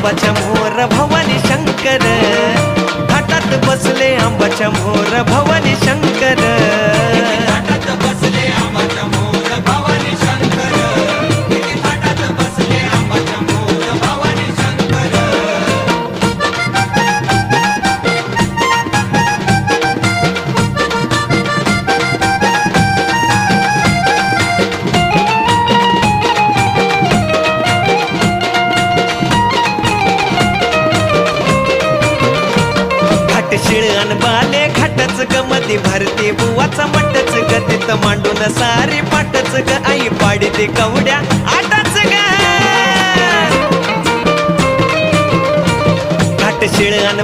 आंबाच्या मोर भवानी शंकर, घाटात बसले आंबाच्या मोर भवानी शंकर, घाटात बसले आंबाच्या मोर भवानी शंकर, घाटात बसले आंबाच्या मोर भवानी शंकर. शिळण बाले घाटच ग मधी भरते बुवाचा मटच ग तिथं मांडून सारी पाटच ग आई पाडते कवड्या आटाच ग. घाट शिळण